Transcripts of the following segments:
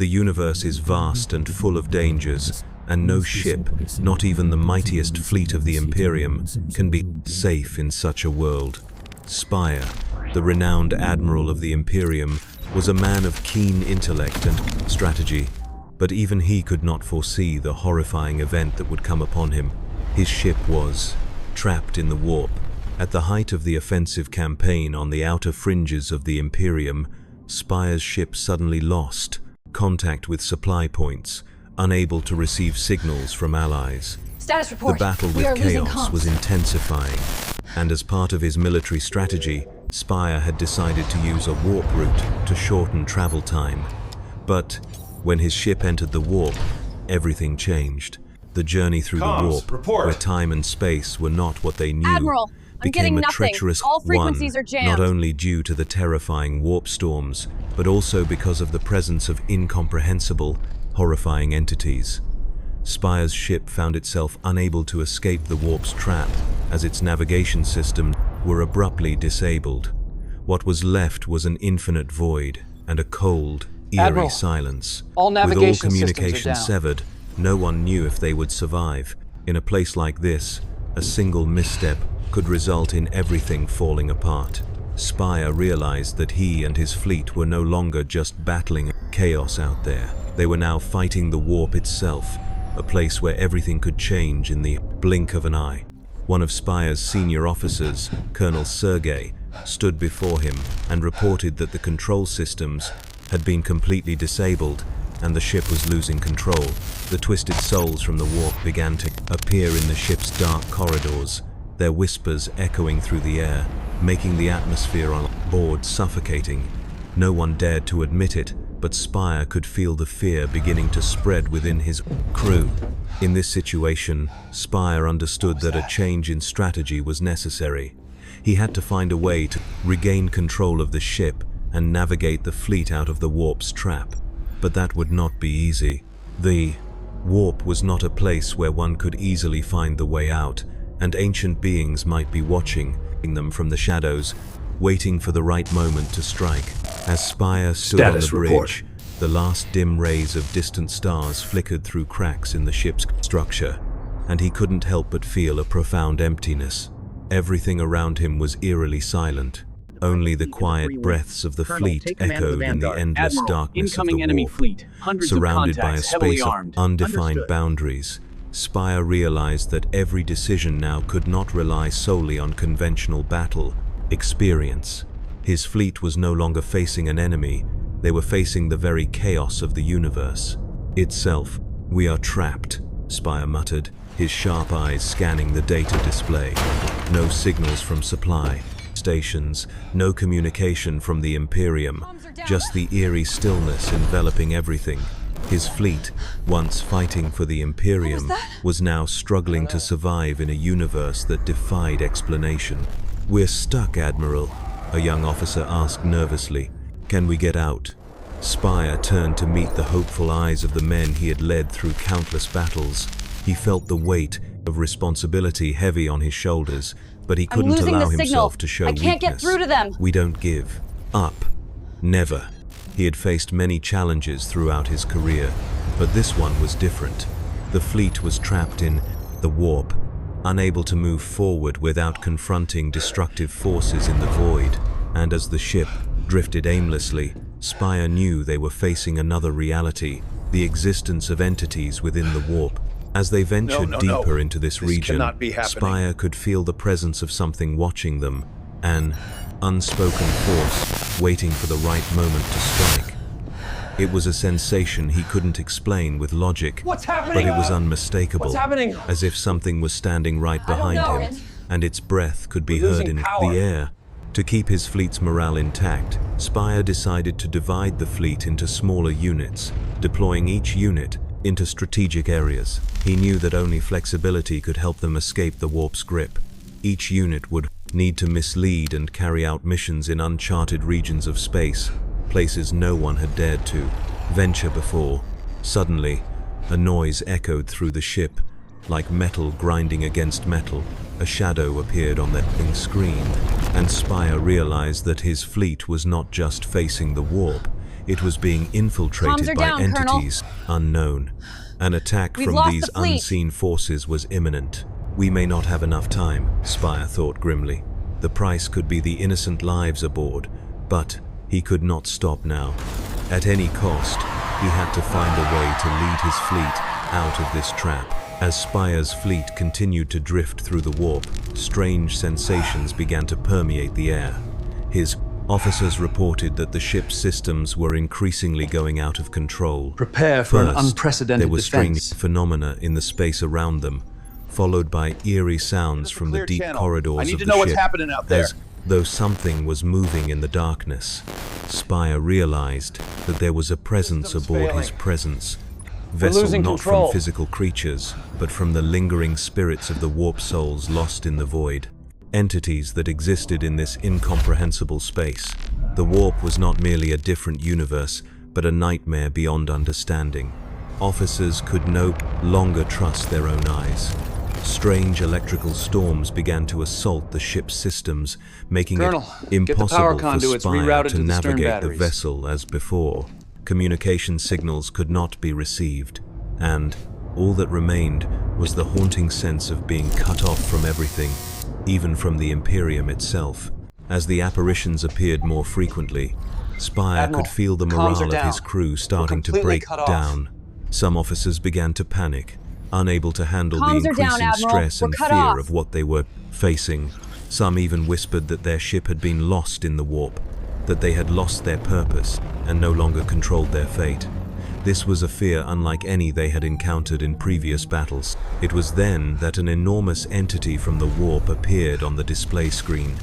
The universe is vast and full of dangers, and no ship, not even the mightiest fleet of the Imperium, can be safe in such a world. Spire, the renowned admiral of the Imperium, was a man of keen intellect and strategy, but even he could not foresee the horrifying event that would come upon him. His ship was trapped in the warp. At the height of the offensive campaign on the outer fringes of the Imperium, Spire's ship suddenly lost contact with supply points, unable to receive signals from allies. Status report. The battle with chaos was intensifying, and as part of his military strategy, Spire had decided to use a warp route to shorten travel time. But when his ship entered the warp, everything changed. The journey through the warp, where time and space were not what they knew, Admiral, became a treacherous All one, frequencies are jammed. not only due to the terrifying warp storms, but also because of the presence of incomprehensible, horrifying entities. Spire's ship found itself unable to escape the warp's trap, as its navigation systems were abruptly disabled. What was left was an infinite void and a cold, eerie Admiral, silence. all navigation With all systems are communication down. severed, no one knew if they would survive. In a place like this, a single misstep could result in everything falling apart. Spire realized that he and his fleet were no longer just battling chaos out there. They were now fighting the warp itself, a place where everything could change in the blink of an eye. One of Spire's senior officers, Colonel Sergei, stood before him and reported that the control systems had been completely disabled and the ship was losing control. The twisted souls from the warp began to appear in the ship's dark corridors, their whispers echoing through the air, making the atmosphere on board suffocating. No one dared to admit it, but Spire could feel the fear beginning to spread within his crew. In this situation, Spire understood that a change in strategy was necessary. He had to find a way to regain control of the ship and navigate the fleet out of the warp's trap. But that would not be easy. The warp was not a place where one could easily find the way out, and ancient beings might be watching them from the shadows, waiting for the right moment to strike. As Spire stood on the bridge, the last dim rays of distant stars flickered through cracks in the ship's structure, and he couldn't help but feel a profound emptiness. Everything around him was eerily silent. Only the quiet breaths of the fleet echoed in the endless darkness of the warp. Surrounded by a space of undefined boundaries, Spire realized that every decision now could not rely solely on conventional battle experience. His fleet was no longer facing an enemy, they were facing the very chaos of the universe itself. "We are trapped," Spire muttered, his sharp eyes scanning the data display. No signals from supply stations, no communication from the Imperium, just the eerie stillness enveloping everything. His fleet, once fighting for the Imperium, was now struggling to survive in a universe that defied explanation. "We're stuck, Admiral," a young officer asked nervously. "Can we get out?" Spire turned to meet the hopeful eyes of the men he had led through countless battles. He felt the weight of responsibility heavy on his shoulders, but he couldn't allow himself to show weakness. I can't get through to them. "We don't give up. Never." He had faced many challenges throughout his career, but this one was different. The fleet was trapped in the warp, unable to move forward without confronting destructive forces in the void, and as the ship drifted aimlessly, Spire knew they were facing another reality, the existence of entities within the warp. As they ventured deeper into this region, Spire could feel the presence of something watching them, an unspoken force waiting for the right moment to strike. It was a sensation he couldn't explain with logic, but it was unmistakable, as if something was standing right behind him, and its breath could be heard in the air. To keep his fleet's morale intact, Spire decided to divide the fleet into smaller units, deploying each unit into strategic areas. He knew that only flexibility could help them escape the warp's grip. Each unit would need to mislead and carry out missions in uncharted regions of space, places no one had dared to venture before. Suddenly, a noise echoed through the ship, like metal grinding against metal. A shadow appeared on the screen, and Spire realized that his fleet was not just facing the warp, It was being infiltrated by entities unknown. An attack from these unseen forces was imminent. We may not have enough time, Spire thought grimly. The price could be the innocent lives aboard, but he could not stop now. At any cost, he had to find a way to lead his fleet out of this trap. As Spire's fleet continued to drift through the warp, strange sensations began to permeate the air. His officers reported that the ship's systems were increasingly going out of control. Prepare for an unprecedented there were defense. strange phenomena in the space around them, followed by eerie sounds from the deep corridors of the ship, as though something was moving in the darkness. Spire realized that there was a presence aboard his presence. Vessel not from physical creatures, but from the lingering spirits of the warp souls lost in the void. Entities that existed in this incomprehensible space. The warp was not merely a different universe, but a nightmare beyond understanding. Officers could no longer trust their own eyes. Strange electrical storms began to assault the ship's systems, making it impossible for Spire to navigate the vessel as before. Communication signals could not be received, and all that remained was the haunting sense of being cut off from everything, even from the Imperium itself. As the apparitions appeared more frequently, Spire could feel the morale of his crew starting to break down. Some officers began to panic, unable to handle the increasing stress and fear of what they were facing. Some even whispered that their ship had been lost in the warp, that they had lost their purpose and no longer controlled their fate. This was a fear unlike any they had encountered in previous battles. It was then that an enormous entity from the warp appeared on the display screen.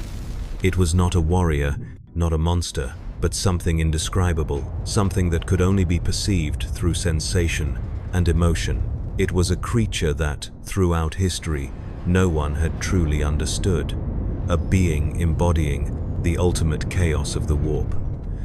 It was not a warrior, not a monster, but something indescribable, something that could only be perceived through sensation and emotion. It was a creature that, throughout history, no one had truly understood. A being embodying the ultimate chaos of the warp.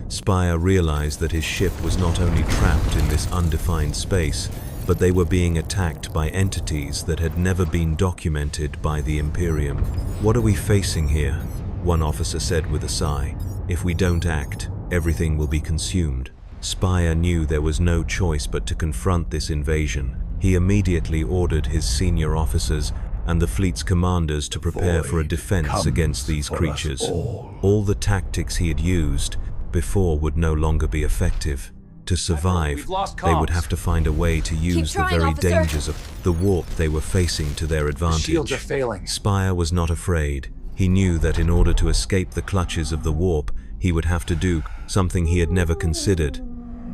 Spire realized that his ship was not only trapped in this undefined space, but they were being attacked by entities that had never been documented by the Imperium. "What are we facing here?" one officer said with a sigh. "If we don't act, everything will be consumed." Spire knew there was no choice but to confront this invasion. He immediately ordered his senior officers and the fleet's commanders to prepare for a defense against these creatures. All the tactics he had used before would no longer be effective. To survive, they would have to find a way to use the very dangers of the warp they were facing to their advantage. The shields are failing. Spire was not afraid. He knew that in order to escape the clutches of the warp, he would have to do something he had never considered: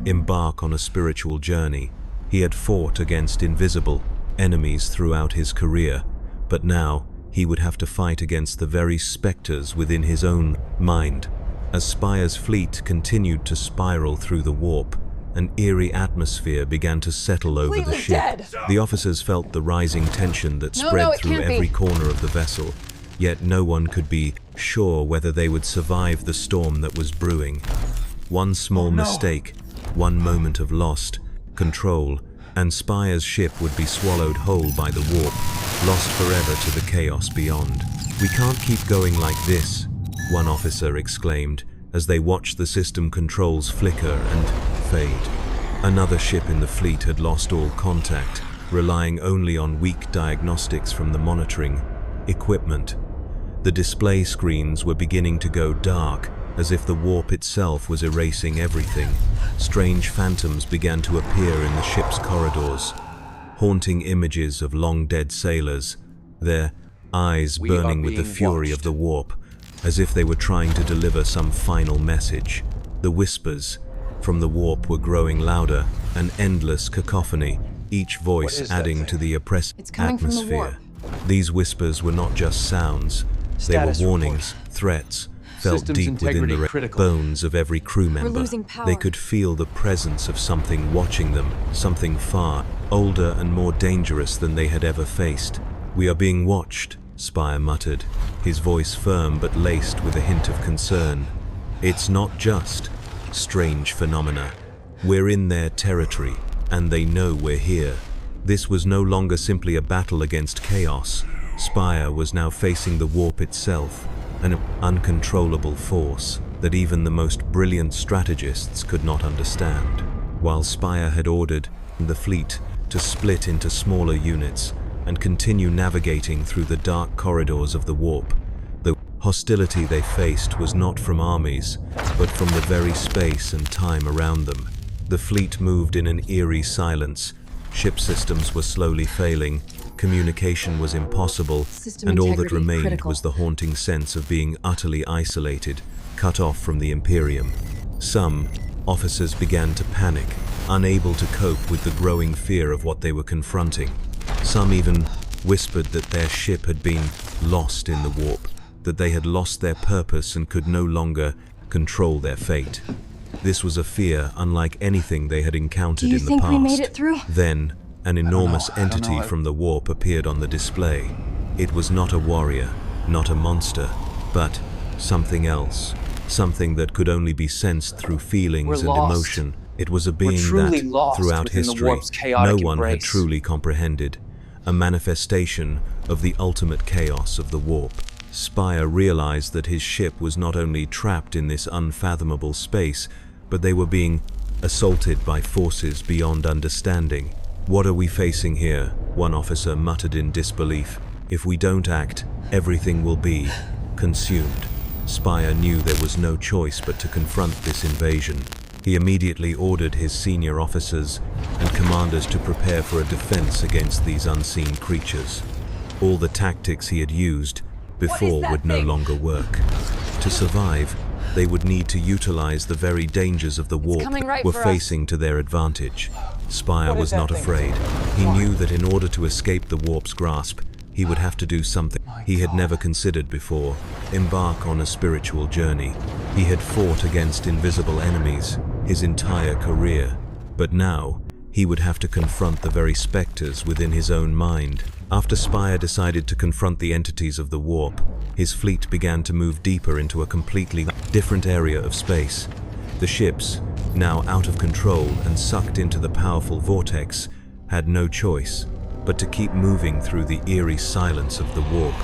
embark on a spiritual journey. He had fought against invisible enemies throughout his career, but now he would have to fight against the very specters within his own mind. As Spire's fleet continued to spiral through the warp, an eerie atmosphere began to settle over the ship. The officers felt the rising tension that spread through every corner of the vessel, yet no one could be sure whether they would survive the storm that was brewing. One small mistake, one moment of lost control, and Spire's ship would be swallowed whole by the warp, lost forever to the chaos beyond. "We can't keep going like this," one officer exclaimed as they watched the system controls flicker and fade. Another ship in the fleet had lost all contact, relying only on weak diagnostics from the monitoring equipment. The display screens were beginning to go dark, as if the warp itself was erasing everything. Strange phantoms began to appear in the ship's corridors, haunting images of long-dead sailors, their eyes burning with the fury of the warp, as if they were trying to deliver some final message. The whispers from the warp were growing louder, an endless cacophony, each voice adding to the oppressive atmosphere. These whispers were not just sounds, they were warnings, threats, felt deep within the bones of every crew member. They could feel the presence of something watching them, something far older and more dangerous than they had ever faced. "We are being watched," Spire muttered, his voice firm but laced with a hint of concern. "It's not just strange phenomena. We're in their territory, and they know we're here." This was no longer simply a battle against chaos. Spire was now facing the warp itself, an uncontrollable force. that even the most brilliant strategists could not understand. While Spire had ordered the fleet to split into smaller units and continue navigating through the dark corridors of the warp, the hostility they faced was not from armies, but from the very space and time around them. The fleet moved in an eerie silence. Ship systems were slowly failing, communication was impossible, and all that remained was the haunting sense of being utterly isolated, cut off from the Imperium. Some officers began to panic, unable to cope with the growing fear of what they were confronting. Some even whispered that their ship had been lost in the warp, that they had lost their purpose and could no longer control their fate. This was a fear unlike anything they had encountered in the past. Do you think we made it through? Then, an enormous entity from the warp appeared on the display. It was not a warrior, not a monster, but something else. Something that could only be sensed through feelings and emotion. It was a being that, throughout history, no one had truly comprehended. A manifestation of the ultimate chaos of the warp. Spire realized that his ship was not only trapped in this unfathomable space, but they were being assaulted by forces beyond understanding. "What are we facing here?" one officer muttered in disbelief. "If we don't act, everything will be consumed." Spire knew there was no choice but to confront this invasion. He immediately ordered his senior officers and commanders to prepare for a defense against these unseen creatures. All the tactics he had used before would no longer work. To survive, they would need to utilize the very dangers of the warp were facing to their advantage. Spire was not afraid. He knew that in order to escape the warp's grasp, he would have to do something he had never considered before, embark on a spiritual journey. He had fought against invisible enemies his entire career, but now he would have to confront the very specters within his own mind. After Spire decided to confront the entities of the warp, his fleet began to move deeper into a completely different area of space. The ships, now out of control and sucked into the powerful vortex, had no choice but to keep moving through the eerie silence of the warp.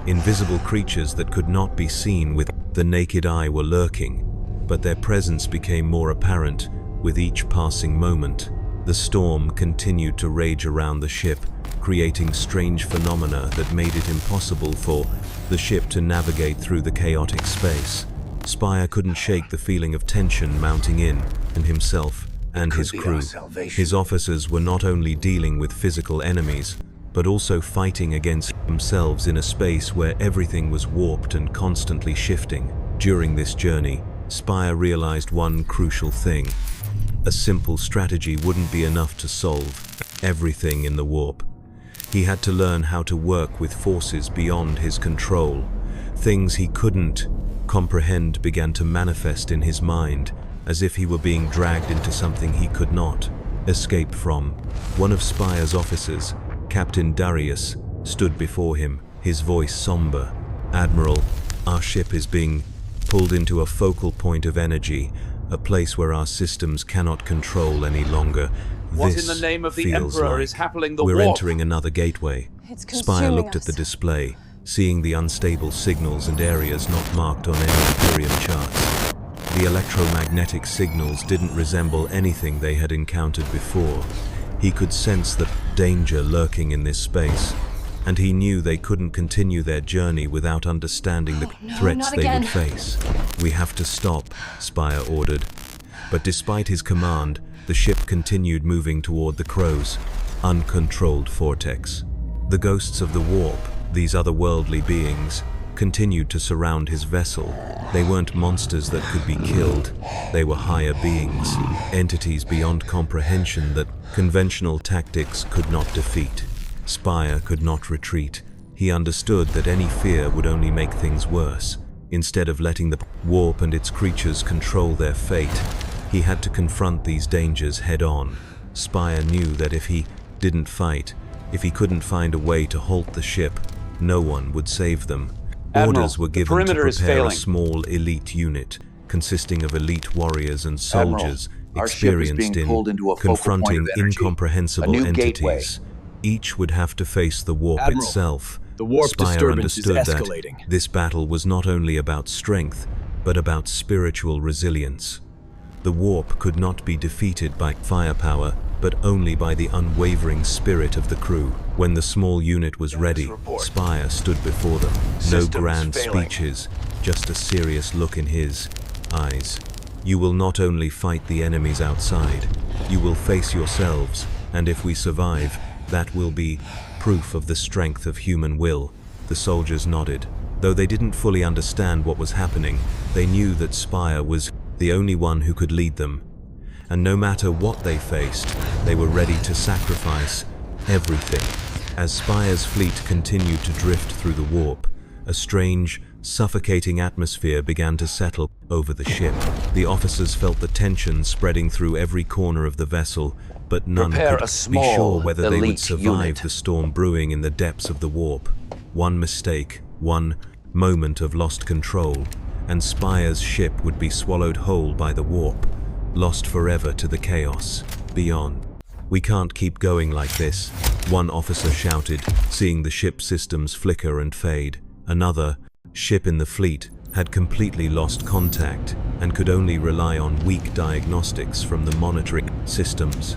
Invisible creatures that could not be seen with the naked eye were lurking, but their presence became more apparent with each passing moment. The storm continued to rage around the ship, creating strange phenomena that made it impossible for the ship to navigate through the chaotic space. Spire couldn't shake the feeling of tension mounting in himself and his crew. His officers were not only dealing with physical enemies, but also fighting against themselves in a space where everything was warped and constantly shifting. During this journey, Spire realized one crucial thing. A simple strategy wouldn't be enough to solve everything in the warp. He had to learn how to work with forces beyond his control. Things he couldn't comprehend began to manifest in his mind, as if he were being dragged into something he could not escape from. One of Spire's officers, Captain Darius, stood before him, his voice somber. "Admiral, our ship is being pulled into a focal point of energy, a place where our systems cannot control any longer. What in the name of the Emperor is happening the warp? We're entering another gateway." Spire looked at the display, seeing the unstable signals and areas not marked on any Imperium charts. The electromagnetic signals didn't resemble anything they had encountered before. He could sense the danger lurking in this space, and he knew they couldn't continue their journey without understanding the threats they would face. "We have to stop," Spire ordered. But despite his command, the ship continued moving toward the crow's uncontrolled vortex. The ghosts of the warp, these otherworldly beings, continued to surround his vessel. They weren't monsters that could be killed. They were higher beings, entities beyond comprehension that conventional tactics could not defeat. Spire could not retreat. He understood that any fear would only make things worse. Instead of letting the warp and its creatures control their fate, he had to confront these dangers head-on. Spire knew that if he didn't fight, if he couldn't find a way to halt the ship, no one would save them. Orders were given to prepare a small elite unit, consisting of elite warriors and soldiers experienced in confronting incomprehensible entities. Each would have to face the warp itself. The warp Spire disturbance is understood escalating. that this battle was not only about strength, but about spiritual resilience. The warp could not be defeated by firepower, but only by the unwavering spirit of the crew. When the small unit was ready, Spire stood before them. No grand speeches, just a serious look in his eyes. You will not only fight the enemies outside, you will face yourselves, and if we survive, that will be proof of the strength of human will. The soldiers nodded. Though they didn't fully understand what was happening, they knew that Spire was the only one who could lead them. And no matter what they faced, they were ready to sacrifice everything. As Spire's fleet continued to drift through the warp, a strange, suffocating atmosphere began to settle over the ship. The officers felt the tension spreading through every corner of the vessel, but none could be sure whether they would survive the storm brewing in the depths of the warp. One mistake, one moment of lost control, and Spire's ship would be swallowed whole by the warp, lost forever to the chaos beyond. "We can't keep going like this," one officer shouted, seeing the ship's systems flicker and fade. Another ship in the fleet had completely lost contact and could only rely on weak diagnostics from the monitoring systems.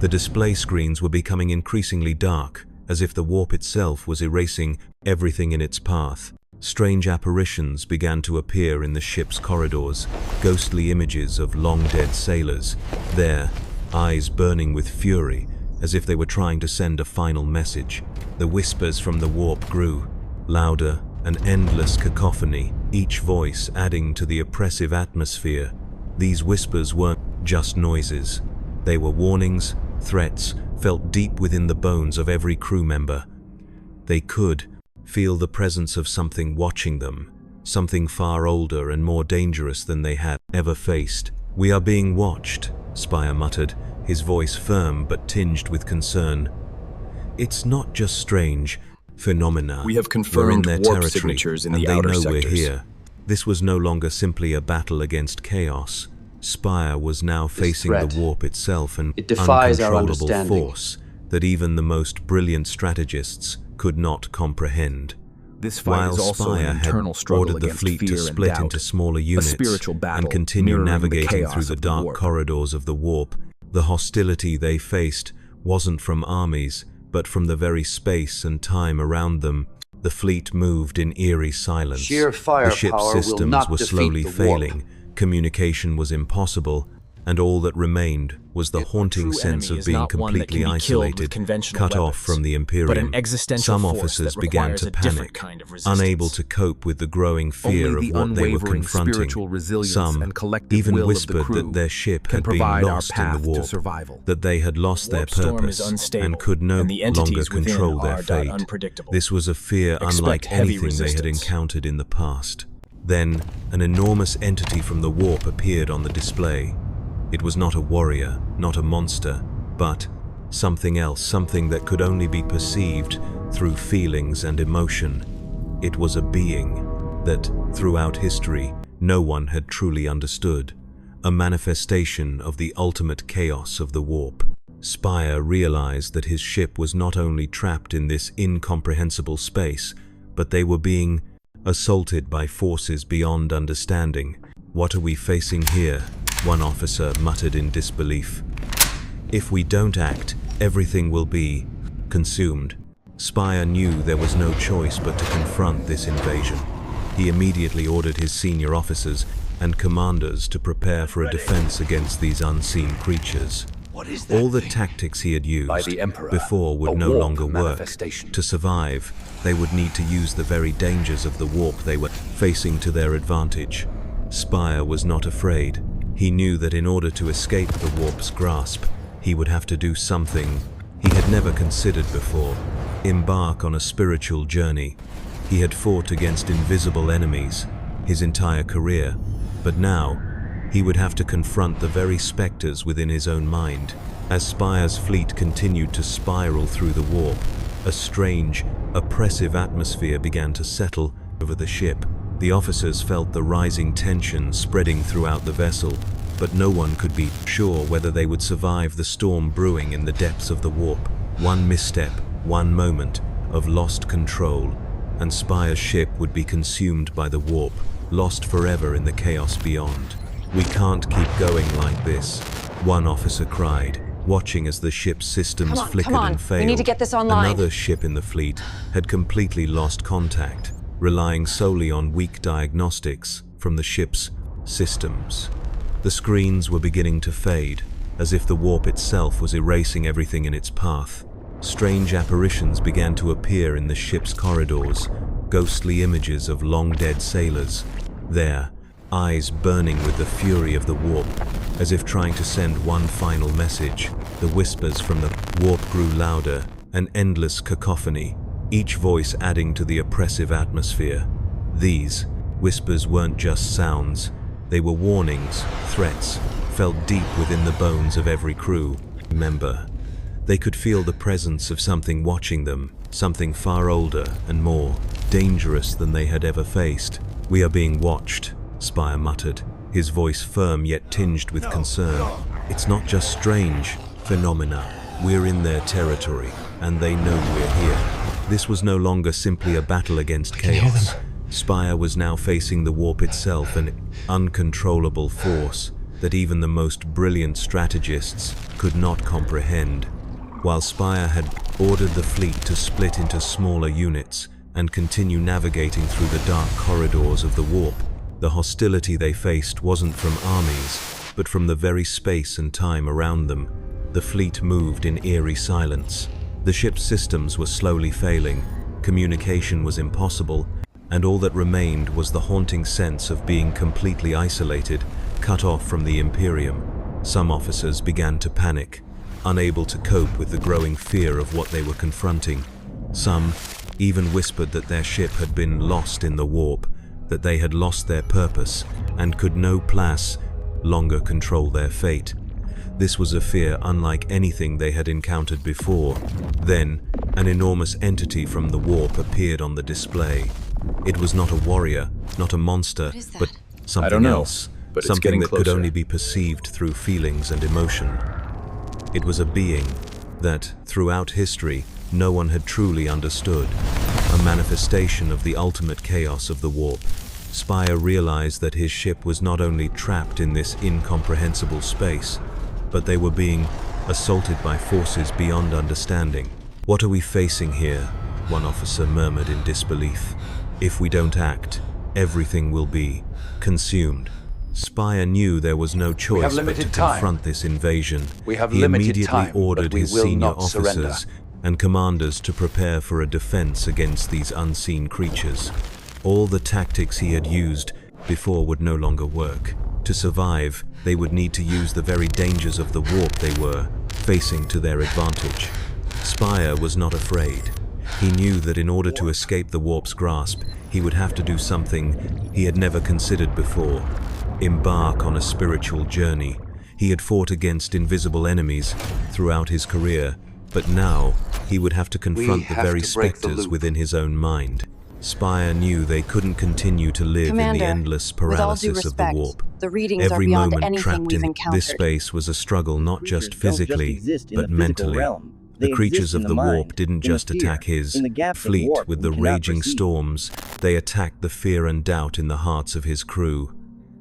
The display screens were becoming increasingly dark, as if the warp itself was erasing everything in its path. Strange apparitions began to appear in the ship's corridors, ghostly images of long-dead sailors, their eyes burning with fury, as if they were trying to send a final message. The whispers from the warp grew louder, an endless cacophony, each voice adding to the oppressive atmosphere. These whispers weren't just noises. They were warnings, threats, felt deep within the bones of every crew member. They could feel the presence of something watching them, something far older and more dangerous than they had ever faced. "We are being watched," Spire muttered, his voice firm but tinged with concern. "It's not just strange phenomena. We have confirmed warp signatures in the outer sectors. And they know we're here." This was no longer simply a battle against chaos. Spire was now facing the warp itself, an uncontrollable force that even the most brilliant strategists could not comprehend. This fight is also an internal struggle ordered the against fleet fear to split and doubt, into smaller units a spiritual battle and continue mirroring navigating the through chaos the of dark warp. corridors of the warp. The hostility they faced wasn't from armies, but from the very space and time around them. The fleet moved in eerie silence. Sheer firepower The ship's will systems not were defeat slowly the warp. failing, communication was impossible, and all that remained was the haunting sense of being completely isolated, cut off from the Imperium. Some officers began to panic, unable to cope with the growing fear of what they were confronting. Some even whispered that their ship had been lost in the warp, that they had lost their purpose and could no longer control their fate. This was a fear unlike anything they had encountered in the past. Then, an enormous entity from the warp appeared on the display. It was not a warrior, not a monster, but something else, something that could only be perceived through feelings and emotion. It was a being that, throughout history, no one had truly understood, a manifestation of the ultimate chaos of the warp. Spire realized that his ship was not only trapped in this incomprehensible space, but they were being assaulted by forces beyond understanding. "What are we facing here?" one officer muttered in disbelief. "If we don't act, everything will be consumed." Spire knew there was no choice but to confront this invasion. He immediately ordered his senior officers and commanders to prepare for a defense against these unseen creatures. All the tactics he had used before would no longer work. To survive, they would need to use the very dangers of the warp they were facing to their advantage. Spire was not afraid. He knew that in order to escape the warp's grasp, he would have to do something he had never considered before: embark on a spiritual journey. He had fought against invisible enemies his entire career, but now he would have to confront the very specters within his own mind. As Spire's fleet continued to spiral through the warp, a strange, oppressive atmosphere began to settle over the ship. The officers felt the rising tension spreading throughout the vessel, but no one could be sure whether they would survive the storm brewing in the depths of the warp. One misstep, one moment of lost control, and Spire's ship would be consumed by the warp, lost forever in the chaos beyond. "We can't keep going like this," one officer cried, watching as the ship's systems flickered and failed. We need to get this online. Another ship in the fleet had completely lost contact, relying solely on weak diagnostics from the ship's systems. The screens were beginning to fade, as if the warp itself was erasing everything in its path. Strange apparitions began to appear in the ship's corridors, ghostly images of long-dead sailors, their eyes burning with the fury of the warp, as if trying to send one final message. The whispers from the warp grew louder, an endless cacophony, each voice adding to the oppressive atmosphere. These whispers weren't just sounds, they were warnings, threats, felt deep within the bones of every crew member. They could feel the presence of something watching them, something far older and more dangerous than they had ever faced. "We are being watched," Spire muttered, his voice firm yet tinged with concern. "It's not just strange phenomena. We're in their territory, and they know we're here." This was no longer simply a battle against chaos. Spire was now facing the warp itself, an uncontrollable force that even the most brilliant strategists could not comprehend. While Spire had ordered the fleet to split into smaller units and continue navigating through the dark corridors of the warp, the hostility they faced wasn't from armies, but from the very space and time around them. The fleet moved in eerie silence. The ship's systems were slowly failing, communication was impossible, and all that remained was the haunting sense of being completely isolated, cut off from the Imperium. Some officers began to panic, unable to cope with the growing fear of what they were confronting. Some even whispered that their ship had been lost in the warp, that they had lost their purpose and could no longer control their fate. This was a fear unlike anything they had encountered before. Then, an enormous entity from the warp appeared on the display. It was not a warrior, not a monster, but something else, something that could only be perceived through feelings and emotion. It was a being that, throughout history, no one had truly understood, a manifestation of the ultimate chaos of the warp. Spire realized that his ship was not only trapped in this incomprehensible space, but they were being assaulted by forces beyond understanding. "What are we facing here?" one officer murmured in disbelief. "If we don't act, everything will be consumed." Spire knew there was no choice but to confront this invasion. He immediately ordered his senior officers and commanders to prepare for a defense against these unseen creatures. All the tactics he had used before would no longer work. To survive, they would need to use the very dangers of the warp they were facing to their advantage. Spire was not afraid. He knew that in order to escape the warp's grasp, he would have to do something he had never considered before. Embark on a spiritual journey. He had fought against invisible enemies throughout his career, but now he would have to confront the very specters within his own mind. Spire knew they couldn't continue to live in the endless paralysis of the warp. Every moment trapped in this space was a struggle not just physically, but mentally. The creatures of the warp didn't just attack his fleet with the raging storms, they attacked the fear and doubt in the hearts of his crew.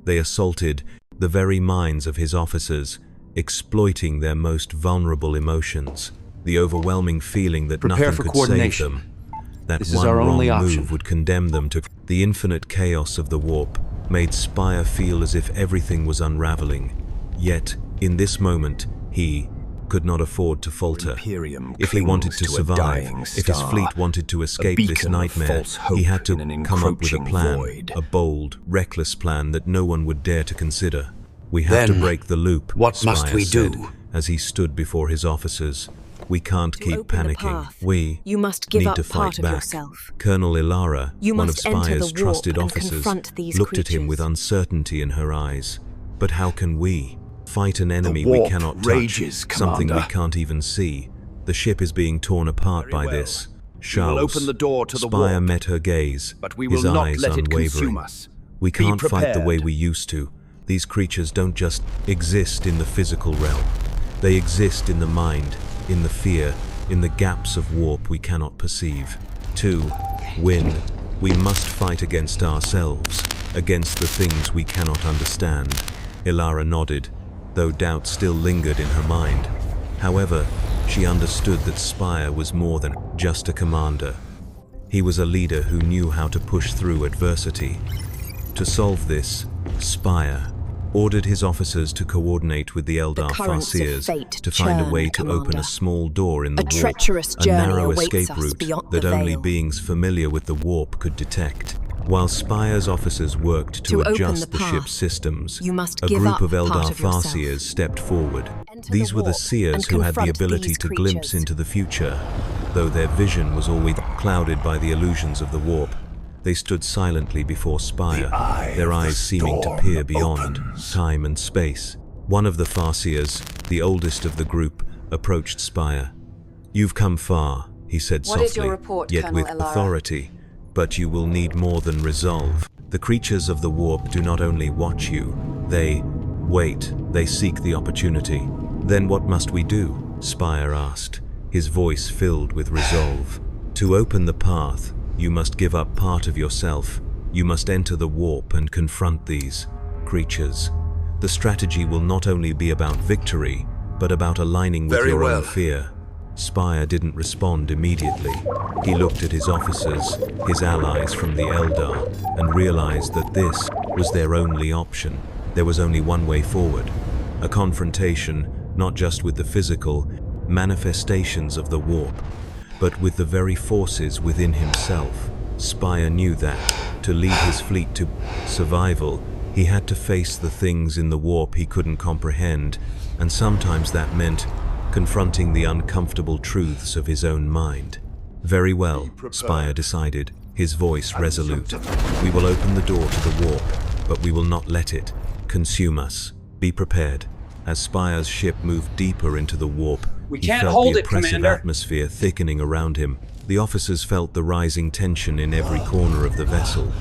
They assaulted the very minds of his officers, exploiting their most vulnerable emotions. The overwhelming feeling that nothing could save them, that one wrong move would condemn them to the infinite chaos of the warp, made Spire feel as if everything was unraveling. Yet, in this moment, he could not afford to falter. If he wanted to survive, if his fleet wanted to escape this nightmare, he had to come up with a plan, a bold, reckless plan that no one would dare to consider. "We have to break the loop," what must we do? As he stood before his officers. "We can't keep panicking. We need to fight back." Colonel Ilara, one of Spire's trusted officers, looked at him with uncertainty in her eyes. "But how can we fight an enemy we cannot touch, something we can't even see? The ship is being torn apart by this." Charles, Spire met her gaze, his eyes unwavering. "We can't fight the way we used to. These creatures don't just exist in the physical realm. They exist in the mind, in the fear, in the gaps of warp we cannot perceive. To win, we must fight against ourselves." against the things we cannot understand. Ilara nodded, though doubt still lingered in her mind. However, she understood that Spire was more than just a commander. He was a leader who knew how to push through adversity. To solve this, Spire ordered his officers to coordinate with the Eldar Farseers to find a way to open a small door in the warp, a narrow escape route that only beings familiar with the warp could detect. While Spire's officers worked to adjust the ship's systems, a group of Eldar Farseers stepped forward. These were the seers who had the ability to glimpse into the future. Though their vision was always clouded by the illusions of the warp, they stood silently before Spire, their eyes seeming to peer beyond time and space. One of the Farseers, the oldest of the group, approached Spire. "You've come far," he said softly, What is your report, yet Colonel with Ilara? authority. "But you will need more than resolve. The creatures of the warp do not only watch you, they wait, they seek the opportunity." "Then what must we do?" Spire asked, his voice filled with resolve. "To open the path, you must give up part of yourself. You must enter the warp and confront these creatures. The strategy will not only be about victory, but about aligning with your own fear." Spire didn't respond immediately. He looked at his officers, his allies from the Eldar, and realized that this was their only option. There was only one way forward. A confrontation, not just with the physical manifestations of the warp, but with the very forces within himself. Spire knew that, to lead his fleet to survival, he had to face the things in the warp he couldn't comprehend, and sometimes that meant confronting the uncomfortable truths of his own mind. "Very well," Spire decided, his voice resolute. "We will open the door to the warp, but we will not let it consume us. Be prepared." As Spire's ship moved deeper into the warp, he felt the oppressive atmosphere thickening around him. The officers felt the rising tension in every corner of the vessel,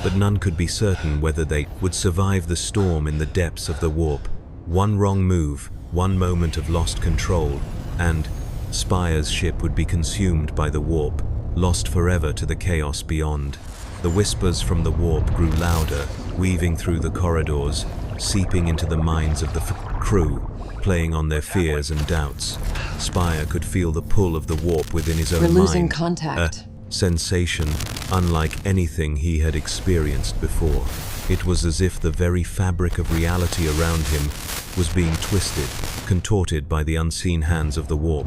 but none could be certain whether they would survive the storm in the depths of the warp. One wrong move, one moment of lost control, and Spire's ship would be consumed by the warp, lost forever to the chaos beyond. The whispers from the warp grew louder, weaving through the corridors, seeping into the minds of the crew, playing on their fears and doubts. Spire could feel the pull of the warp within his own mind. We're losing contact. A sensation unlike anything he had experienced before. It was as if the very fabric of reality around him was being twisted, contorted by the unseen hands of the warp.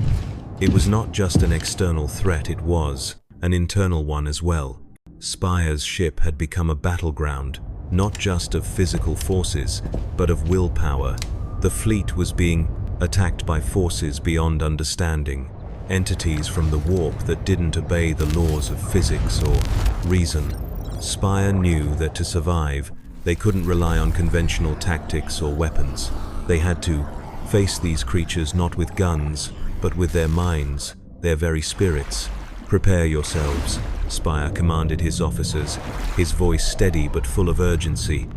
It was not just an external threat, it was an internal one as well. Spire's ship had become a battleground, not just of physical forces, but of willpower. The fleet was being attacked by forces beyond understanding, entities from the warp that didn't obey the laws of physics or reason. Spire knew that to survive, they couldn't rely on conventional tactics or weapons. They had to face these creatures not with guns, but with their minds, their very spirits. "Prepare yourselves," Spire commanded his officers, his voice steady but full of urgency.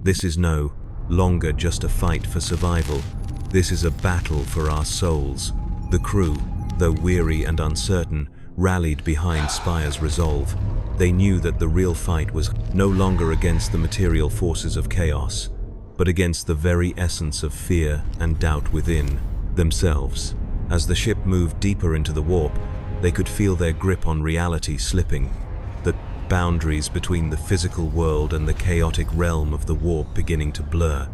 "This is no longer just a fight for survival. This is a battle for our souls." The crew, though weary and uncertain, rallied behind Spire's resolve. They knew that the real fight was no longer against the material forces of chaos, but against the very essence of fear and doubt within themselves. As the ship moved deeper into the warp, they could feel their grip on reality slipping, the boundaries between the physical world and the chaotic realm of the warp beginning to blur.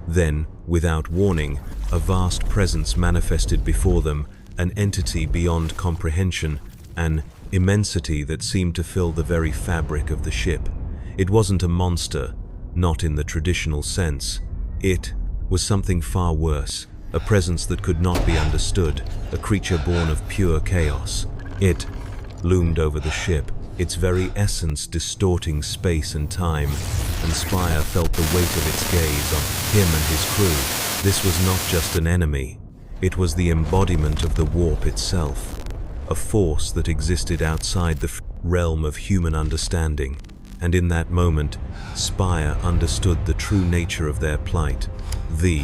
Then, without warning, a vast presence manifested before them, an entity beyond comprehension, an immensity that seemed to fill the very fabric of the ship. It wasn't a monster, not in the traditional sense. It was something far worse, a presence that could not be understood, a creature born of pure chaos. It loomed over the ship, its very essence distorting space and time, and Spire felt the weight of its gaze on him and his crew. This was not just an enemy, it was the embodiment of the warp itself, a force that existed outside the realm of human understanding. And in that moment, Spire understood the true nature of their plight. The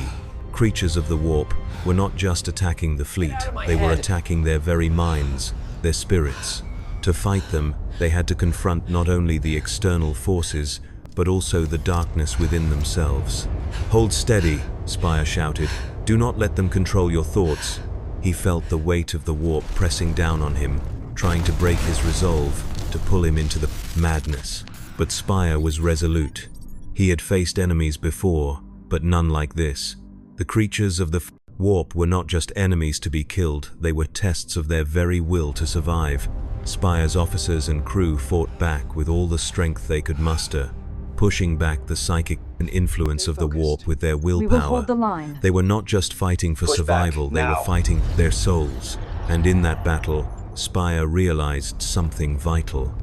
creatures of the warp were not just attacking the fleet, they were attacking their very minds, their spirits. To fight them, they had to confront not only the external forces, but also the darkness within themselves. "Hold steady," Spire shouted. "Do not let them control your thoughts." He felt the weight of the warp pressing down on him, trying to break his resolve, to pull him into the madness. But Spire was resolute. He had faced enemies before, but none like this. The creatures of the warp were not just enemies to be killed, they were tests of their very will to survive. Spire's officers and crew fought back with all the strength they could muster, pushing back the psychic and influence of the warp with their willpower. We will hold the line. They were not just fighting for survival, they were fighting their souls. And in that battle, Spire realized something vital.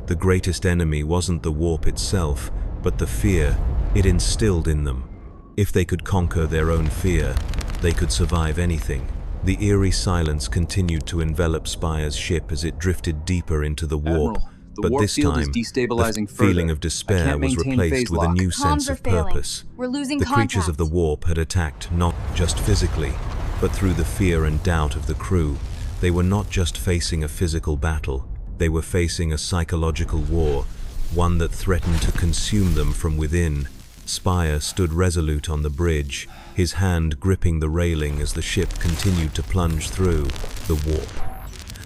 The greatest enemy wasn't the warp itself, but the fear it instilled in them. If they could conquer their own fear, they could survive anything. The eerie silence continued to envelop Spire's ship as it drifted deeper into the warp. But this time, the feeling of despair was replaced with a new sense of purpose. We're losing The creatures of the warp had attacked not just physically, but through the fear and doubt of the crew. They were not just facing a physical battle, they were facing a psychological war, one that threatened to consume them from within. Spire stood resolute on the bridge, his hand gripping the railing as the ship continued to plunge through the warp.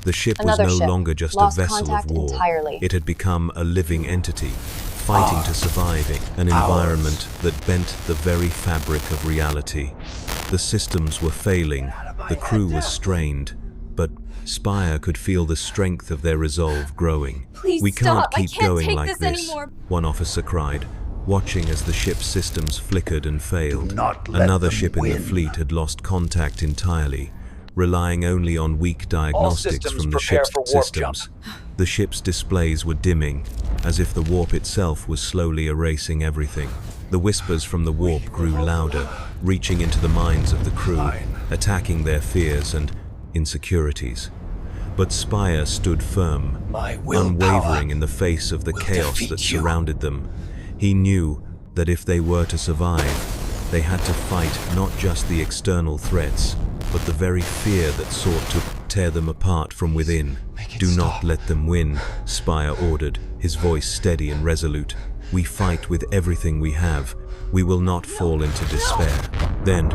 The ship was no longer just a vessel of war. It had become a living entity, fighting to survive in an environment that bent the very fabric of reality. The systems were failing, the crew was strained, but Spire could feel the strength of their resolve growing. "We can't keep going like this," one officer cried, watching as the ship's systems flickered and failed. Another ship in the fleet had lost contact entirely, relying only on weak diagnostics from the ship's systems. The ship's displays were dimming, as if the warp itself was slowly erasing everything. The whispers from the warp grew louder, reaching into the minds of the crew, attacking their fears and insecurities. But Spire stood firm, unwavering in the face of the chaos that surrounded them. He knew that if they were to survive, they had to fight not just the external threats, but the very fear that sought to tear them apart from within. "Do not let them win," Spire ordered, his voice steady and resolute. "We fight with everything we have. We will not fall into despair." Then,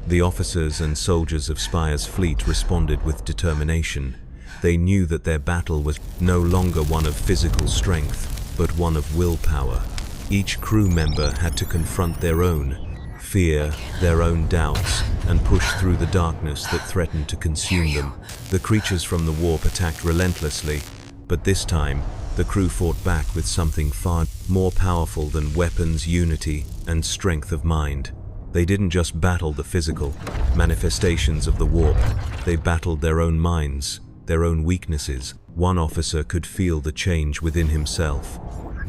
the officers and soldiers of Spire's fleet responded with determination. They knew that their battle was no longer one of physical strength, but one of willpower. Each crew member had to confront their own fear, their own doubts, and push through the darkness that threatened to consume them. The creatures from the warp attacked relentlessly, but this time, the crew fought back with something far more powerful than weapons, unity, and strength of mind. They didn't just battle the physical manifestations of the warp, they battled their own minds, their own weaknesses. One officer could feel the change within himself.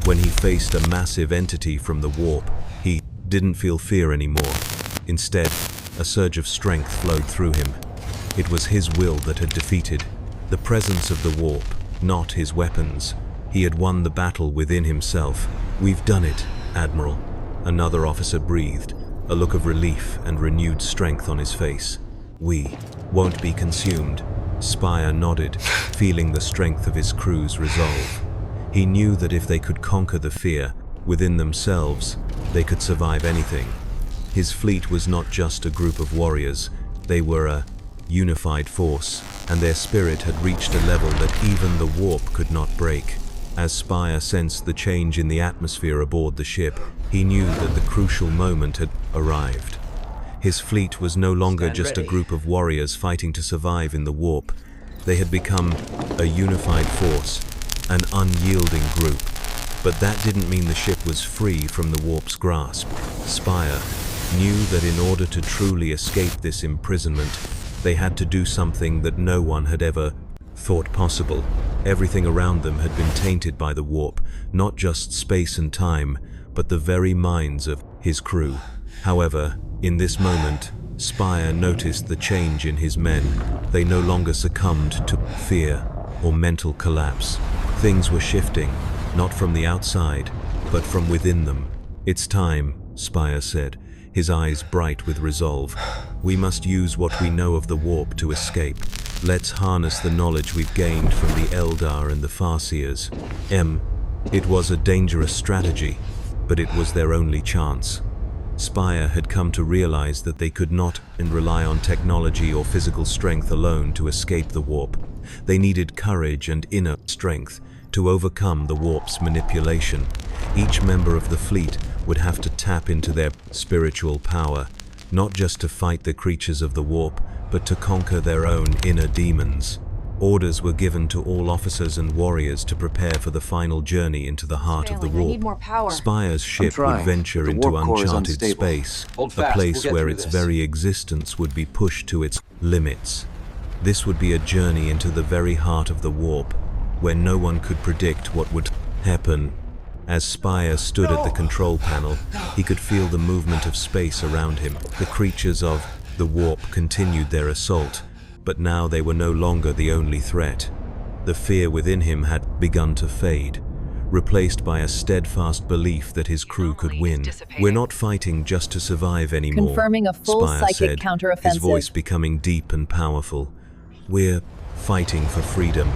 When he faced a massive entity from the warp, he didn't feel fear anymore. Instead, a surge of strength flowed through him. It was his will that had defeated the presence of the warp, not his weapons. He had won the battle within himself. "We've done it, Admiral," another officer breathed, a look of relief and renewed strength on his face. "We won't be consumed." Spire nodded, feeling the strength of his crew's resolve. He knew that if they could conquer the fear within themselves, they could survive anything. His fleet was not just a group of warriors, they were a unified force, and their spirit had reached a level that even the warp could not break. As Spire sensed the change in the atmosphere aboard the ship, he knew that the crucial moment had arrived. His fleet was no longer just a group of warriors fighting to survive in the warp. They had become a unified force, an unyielding group. But that didn't mean the ship was free from the warp's grasp. Spire knew that in order to truly escape this imprisonment, they had to do something that no one had ever thought possible. Everything around them had been tainted by the warp, not just space and time, but the very minds of his crew. However, in this moment, Spire noticed the change in his men. They no longer succumbed to fear or mental collapse. Things were shifting, not from the outside, but from within them. "It's time," Spire said, his eyes bright with resolve. "We must use what we know of the warp to escape. Let's harness the knowledge we've gained from the Eldar and the Farseers." It was a dangerous strategy. but it was their only chance. Spire had come to realize that they could not rely on technology or physical strength alone to escape the warp. They needed courage and inner strength to overcome the warp's manipulation. Each member of the fleet would have to tap into their spiritual power, not just to fight the creatures of the warp, but to conquer their own inner demons. Orders were given to all officers and warriors to prepare for the final journey into the heart of the warp. I need more power. Spire's ship would venture into uncharted space, a place where its very existence would be pushed to its limits. This would be a journey into the very heart of the warp, where no one could predict what would happen. As Spire stood at the control panel, he could feel the movement of space around him. The creatures of the warp continued their assault, but now they were no longer the only threat. The fear within him had begun to fade, replaced by a steadfast belief that his crew could win. "We're not fighting just to survive anymore," Confirming a full Spire psychic said, counteroffensive. his voice becoming deep and powerful. "We're fighting for freedom,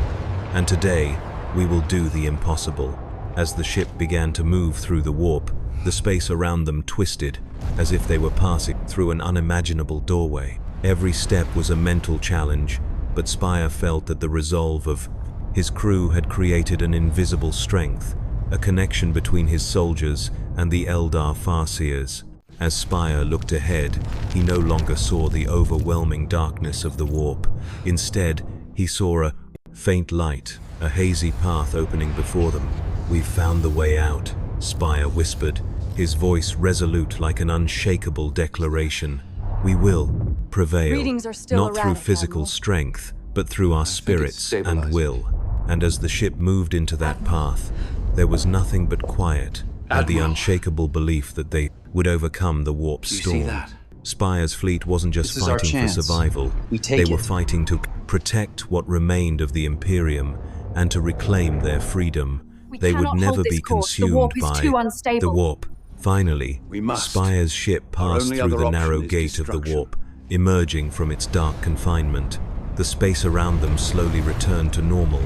and today we will do the impossible." As the ship began to move through the warp, the space around them twisted, as if they were passing through an unimaginable doorway. Every step was a mental challenge, but Spire felt that the resolve of his crew had created an invisible strength, a connection between his soldiers and the Eldar Farseers. As Spire looked ahead, he no longer saw the overwhelming darkness of the warp. Instead, he saw a faint light, a hazy path opening before them. "We've found the way out," Spire whispered, his voice resolute like an unshakable declaration. "We will prevail, Readings are still not through erratic, physical Admiral. strength, but through our spirits and will." And as the ship moved into that path, there was nothing but quiet and the unshakable belief that they would overcome the warp storm. See that? Spire's fleet wasn't just This is our fighting for chance. survival, We take they were it. fighting to protect what remained of the Imperium and to reclaim their freedom. We They would cannot never hold be this course. The consumed warp is by too unstable. the warp. Finally, We must. Spire's ship Our passed only through other the option narrow is gate of the destruction. warp, emerging from its dark confinement. The space around them slowly returned to normal,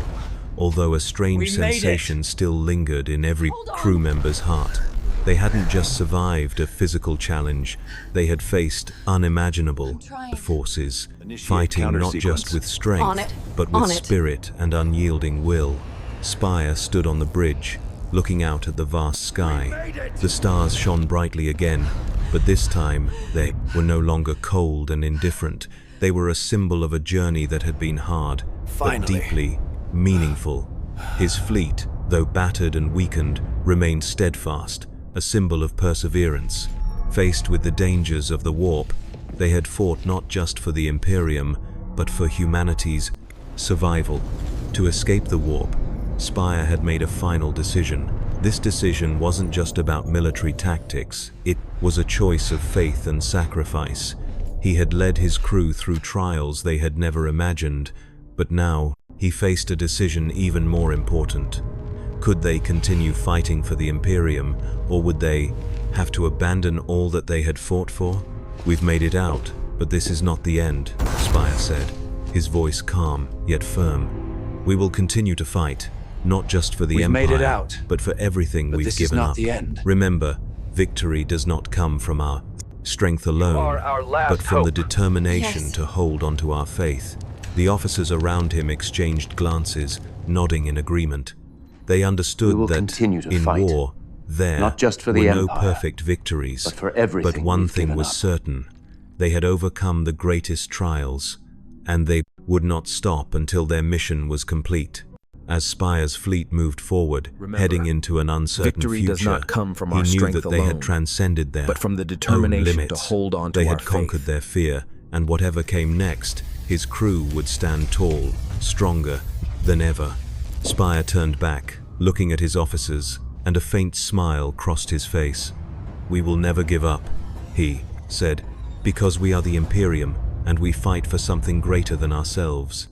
although a strange sensation still lingered in every crew member's heart. They hadn't just survived a physical challenge, they had faced unimaginable forces, fighting not counter-sequence. just with On strength, it. but On with it. spirit and unyielding will. Spire stood on the bridge, looking out at the vast sky. The stars shone brightly again, but this time they were no longer cold and indifferent. They were a symbol of a journey that had been hard, but deeply meaningful. His fleet, though battered and weakened, remained steadfast, a symbol of perseverance. Faced with the dangers of the warp, they had fought not just for the Imperium, but for humanity's survival. To escape the warp, Spire had made a final decision. This decision wasn't just about military tactics, it was a choice of faith and sacrifice. He had led his crew through trials they had never imagined, but now he faced a decision even more important. Could they continue fighting for the Imperium, or would they have to abandon all that they had fought for? "We've made it out, but this is not the end," Spire said, his voice calm yet firm. "We will continue to fight, not just for the Empire, made it out, but for everything but we've this is given not up. the end. Remember, victory does not come from our strength alone, are our last but from the hope. determination Yes. to hold onto our faith." The officers around him exchanged glances, nodding in agreement. They We understood will that continue to in fight. war, there Not just for were the no Empire, perfect victories, but for everything but one we've thing given was up. certain. They had overcome the greatest trials, and they would not stop until their mission was complete. As Spire's fleet moved forward, Remember, heading into an uncertain victory future, does not come from he our knew strength that they alone, had transcended their but from the own determination limits. to hold on to They our had conquered faith. their fear, and whatever came next, his crew would stand tall, stronger than ever. Spire turned back, looking at his officers, and a faint smile crossed his face. "We will never give up," he said, "because we are the Imperium, and we fight for something greater than ourselves."